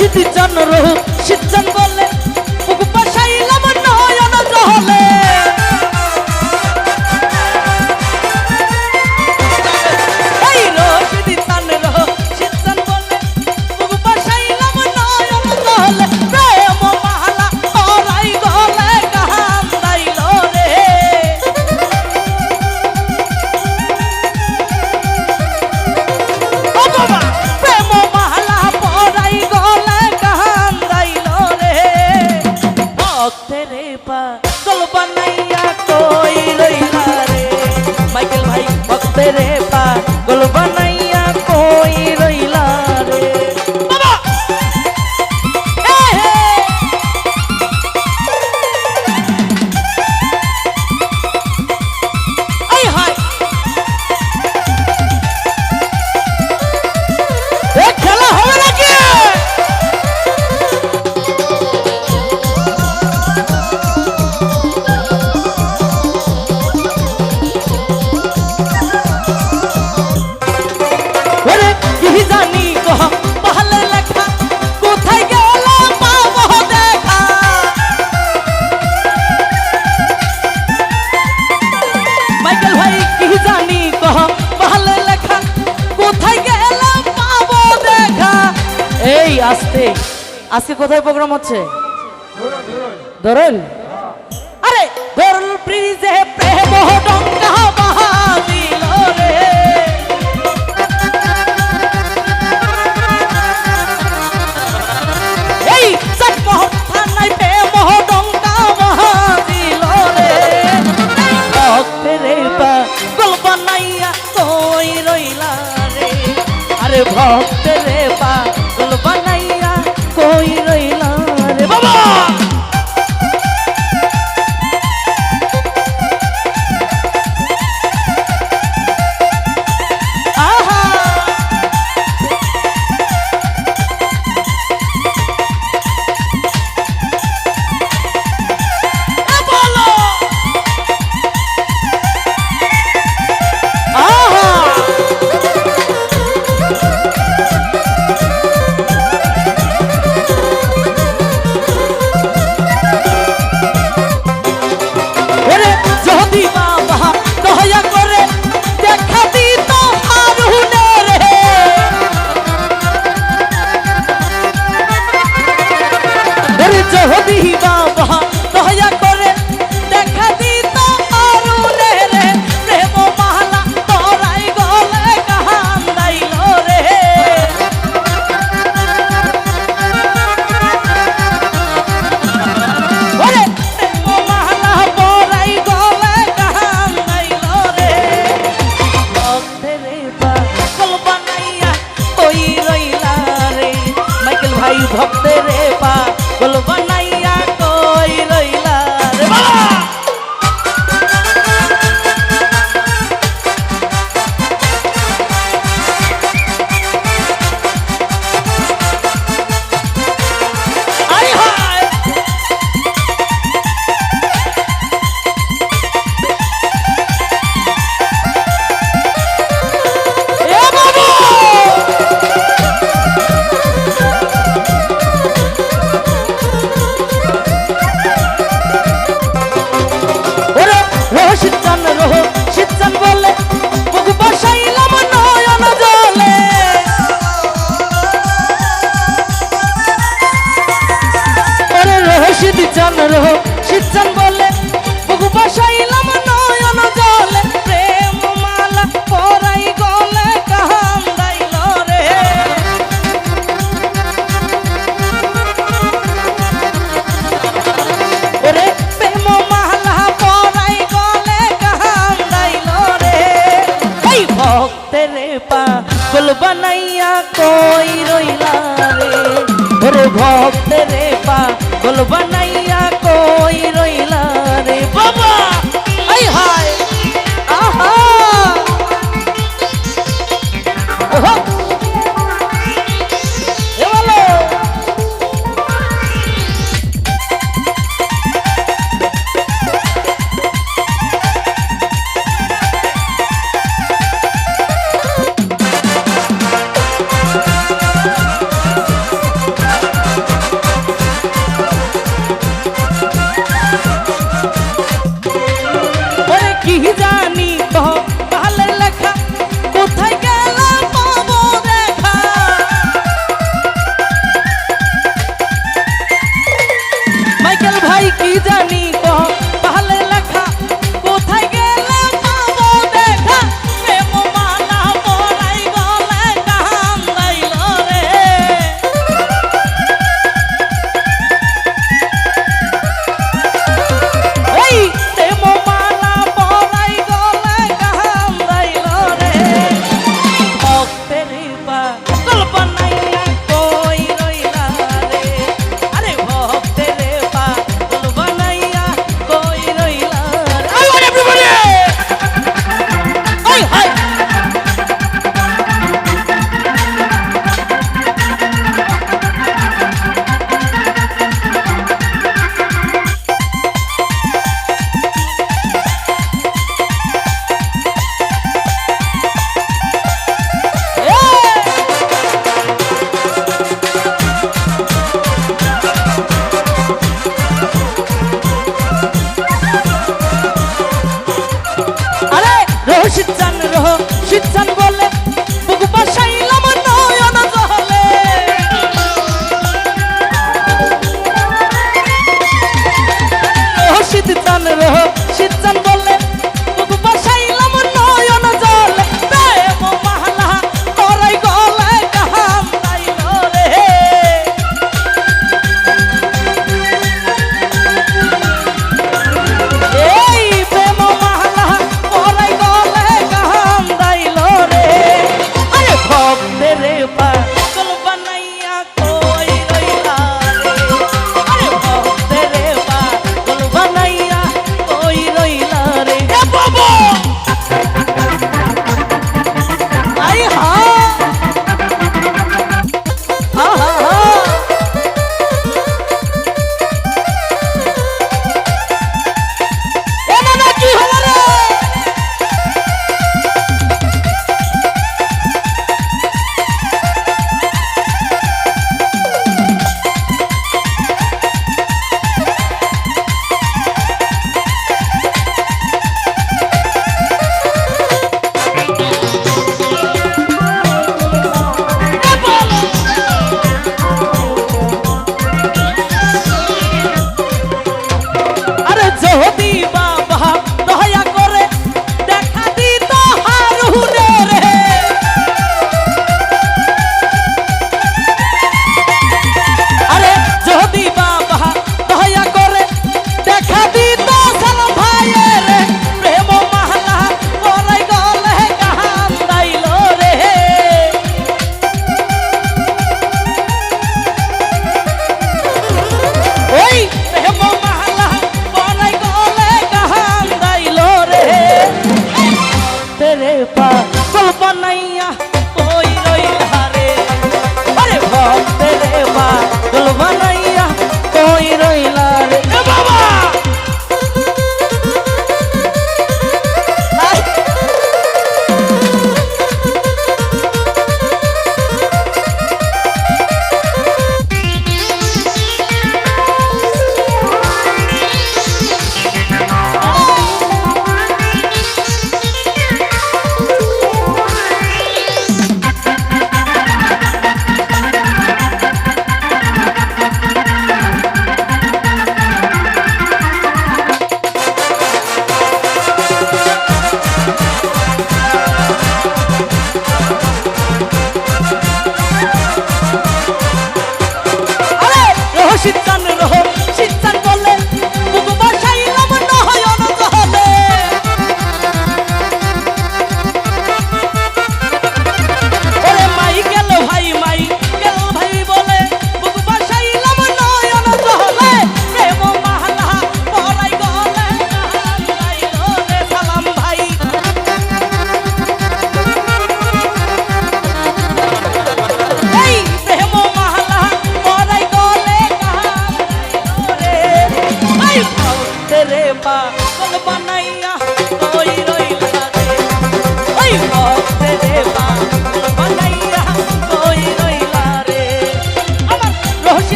রশিদ চান রশিদ চান বলে বুক বাসাইলাম নয়ন জলে এই রশিদ চান রশিদ চান বলে বুক বাসাইলাম নয়ন জলে প্রেম মালা পরাই গলে কান্দাইল রে ও বাবা প্রেম মালা পরাই গলে কান্দাইল রে ভক্তের পাগল বানাইয়া কই রইলা রে মাইকেল ভাই ভক্তের পাগল বানাইয়া কই রইলা রে বাবা এ হে আই হাই এ খেলা হবে নাকি ওরে কি জানি কহ পাহলে লেখা কোথায় গেল পাবো দেখা মাইকেল ভাই কি জানি কহ পাহলে লেখা কোথায় গেল পাবো দেখা এই আস্তে আজকে কোথায় প্রোগ্রাম হচ্ছে ধরুন আরে ধরুন ব্রিজে প্রেম ডঙ্কা বাহাদিল রে এই চাটমোহর থানায় প্রেম ডঙ্কা বাহাদিল রে ভক্তের পাগল বানাইয়া কই রইলা রে আরে ভক্তের পাগল বানাইয়া কই রইলা রে বাবা আহা এ বলো আহা ওরে যদি বাবা দয়া করে দেখা দিত হারুনে রে ওরে যদি বাবা দয়া করে দেখা দিত হারুনে রে প্রেম মালা তোরাই গলে কান্দাইল রে ওরে প্রেম মালা পরাই গলে কান্দাইল রে ভক্তের পাগল বানাইয়া কই রইলা রে মাইকেল ভাই ভক্তের পাগল বানাইয়া কই রইলা রে বাবা আই হায় এ বাবা ওরে রশিদ চান বলে বুক বাসাইলাম নয়ন জলে ওরে রশিদ চান বলে বুক বাসাইলাম নয়ন জলে প্রেম মালা পরাই গলে কান্দাইল রে ওরে প্রেম মালা পরাই গলে কান্দাইল রে এই ভক্তের পাগল বানাইয়া কই রইলা রে ওরে ভক্তের পাগল বানাইয়া কই রইলা রে বাবা আই হায় আহা ওহো এ বলো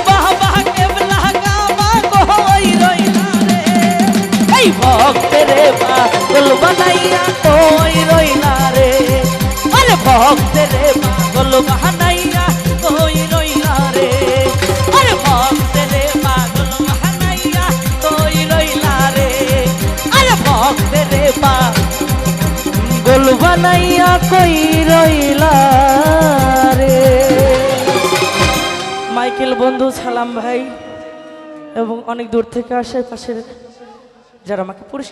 বাবা কেবলা গাবা কই রইলা রে এই ভক্তেরে পাগল বানাইয়া কই রইলা রে আরে ভক্তেরে পাগল বানাইয়া কই রইলা রে আরে ভক্তেরে পাগল বানাইয়া কই রইলা রে আরে ভক্তেরে পাগল বানাইয়া কই রইলা রে। মাইকেল বন্ধু সালাম ভাই এবং অনেক দূর থেকে আসে পাশের যারা আমাকে পুরস্কার